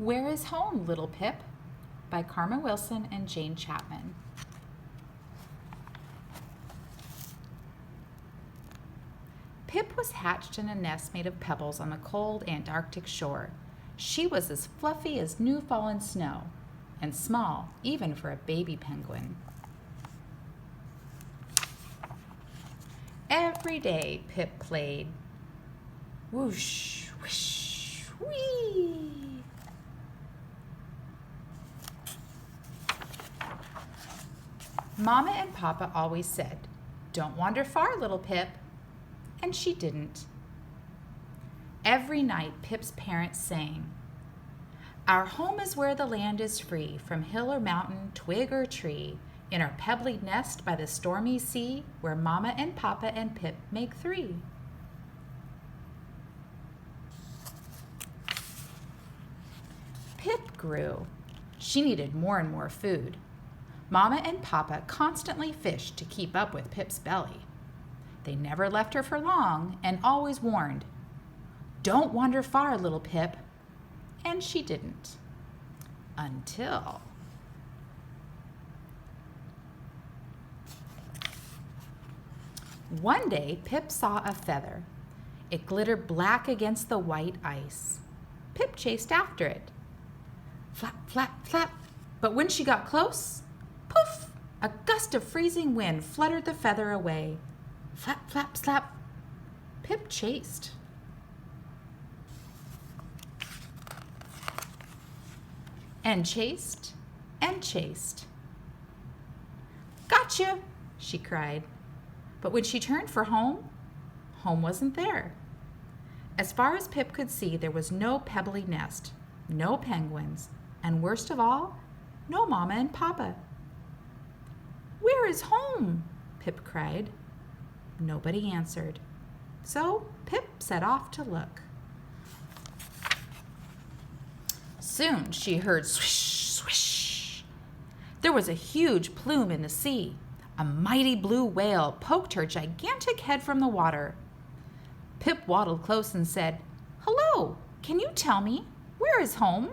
Where is Home, Little Pip? By Carmen Wilson and Jane Chapman. Pip was hatched in a nest made of pebbles on the cold Antarctic shore. She was as fluffy as new fallen snow, and small even for a baby penguin. Every day Pip played. Whoosh, whoosh, whee! Mama and Papa always said, "Don't wander far, little Pip." And she didn't. Every night Pip's parents sang, "Our home is where the land is free, from hill or mountain, twig or tree, in our pebbly nest by the stormy sea, where Mama and Papa and Pip make three." Pip grew. She needed more and more food. Mama and Papa constantly fished to keep up with Pip's belly. They never left her for long and always warned, "Don't wander far, little Pip." And she didn't. Until... One day, Pip saw a feather. It glittered black against the white ice. Pip chased after it. Flap, flap, flap. But when she got close, poof! A gust of freezing wind fluttered the feather away. Flap, flap, slap. Pip chased. And chased, and chased. "Gotcha!" she cried. But when she turned for home, home wasn't there. As far as Pip could see, there was no pebbly nest, no penguins, and worst of all, no Mama and Papa. "Where is home?" Pip cried. Nobody answered. So Pip set off to look. Soon she heard swish, swish. There was a huge plume in the sea. A mighty blue whale poked her gigantic head from the water. Pip waddled close and said, "Hello, can you tell me, where is home?"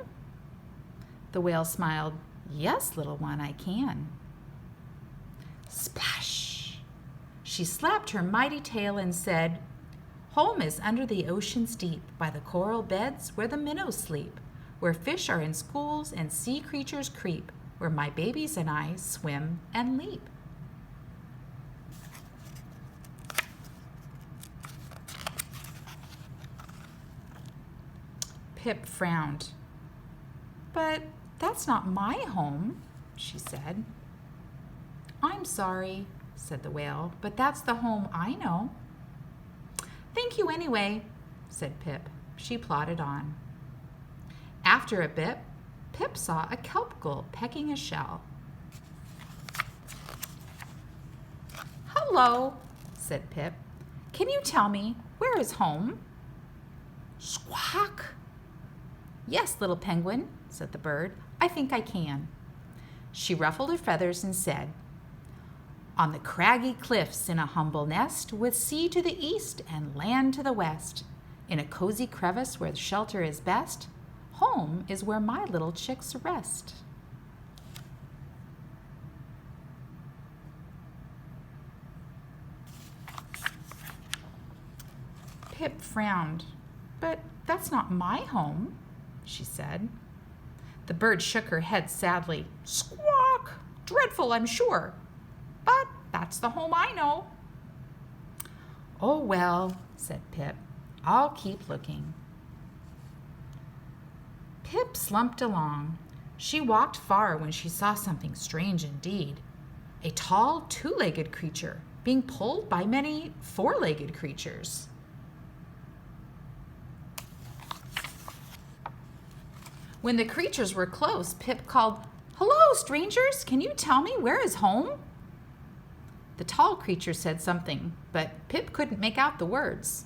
The whale smiled. "Yes, little one, I can." Splash! She slapped her mighty tail and said, "Home is under the ocean's deep, by the coral beds where the minnows sleep, where fish are in schools and sea creatures creep, where my babies and I swim and leap." Pip frowned. "But that's not my home," she said. "I'm sorry," said the whale, "but that's the home I know." "Thank you anyway," said Pip. She plodded on. After a bit, Pip saw a kelp gull pecking a shell. "Hello," said Pip. "Can you tell me, where is home?" Squawk! "Yes, little penguin," said the bird. "I think I can." She ruffled her feathers and said, "On the craggy cliffs in a humble nest, with sea to the east and land to the west, in a cozy crevice where shelter is best, home is where my little chicks rest." Pip frowned. "But that's not my home," she said. The bird shook her head sadly. "Squawk! Dreadful, I'm sure. But that's the home I know." "Oh, well," said Pip, "I'll keep looking." Pip slumped along. She walked far when she saw something strange indeed. A tall, two-legged creature being pulled by many four-legged creatures. When the creatures were close, Pip called, "Hello, strangers! Can you tell me, where is home?" The tall creature said something, but Pip couldn't make out the words.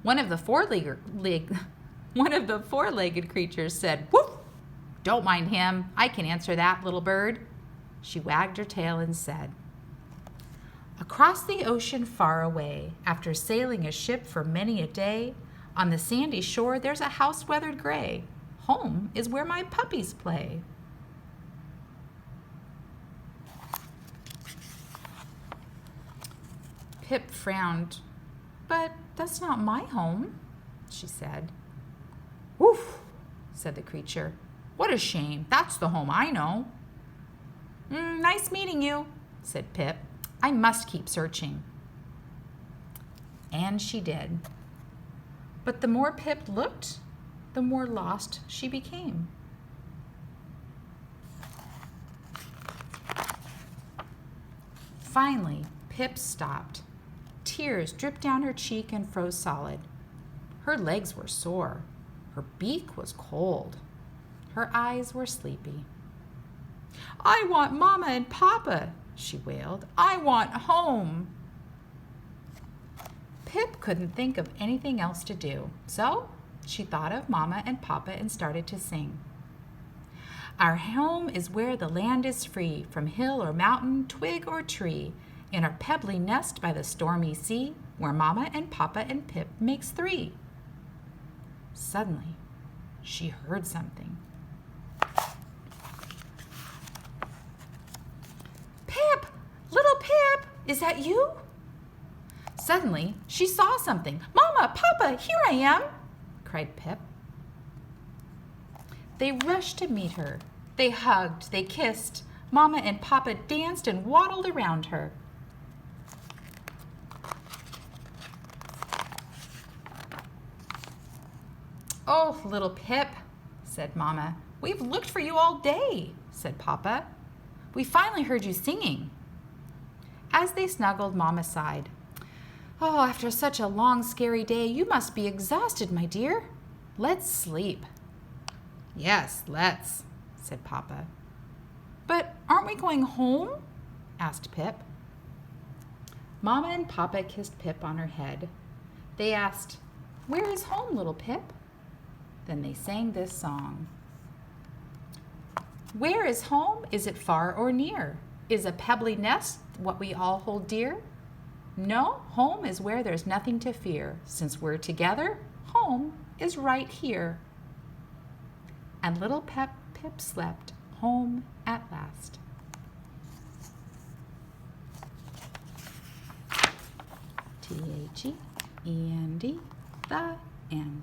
One of the four-legged creatures said, "Woof! Don't mind him. I can answer that, little bird." She wagged her tail and said, "Across the ocean far away, after sailing a ship for many a day, on the sandy shore there's a house weathered gray. Home is where my puppies play. Pip frowned. But that's not my home, she said. Woof, said the creature. What a shame. That's the home I know. Nice meeting you, said Pip. I must keep searching. And she did. But the more Pip looked, the more lost she became. Finally, Pip stopped. Tears dripped down her cheek and froze solid. Her legs were sore. Her beak was cold. Her eyes were sleepy. I want Mama and Papa, she wailed. I want home. Pip couldn't think of anything else to do, so she thought of Mama and Papa and started to sing. Our home is where the land is free, from hill or mountain, twig or tree, in our pebbly nest by the stormy sea, where Mama and Papa and Pip makes three. Suddenly, she heard something. Pip! Little Pip! Is that you? Suddenly, she saw something. Mama, Papa, here I am! Cried Pip. They rushed to meet her. They hugged, they kissed. Mama and Papa danced and waddled around her. Oh, little Pip, said Mama. We've looked for you all day, said Papa. We finally heard you singing. As they snuggled, Mama sighed. Oh, after such a long, scary day, you must be exhausted, my dear. Let's sleep. Yes, let's, said Papa. But aren't we going home? Asked Pip. Mama and Papa kissed Pip on her head. They asked, Where is home, little Pip? Then they sang this song. Where is home? Is it far or near? Is a pebbly nest what we all hold dear? No, home is where there's nothing to fear. Since we're together, home is right here. And little Pip slept home at last. THEND, the end.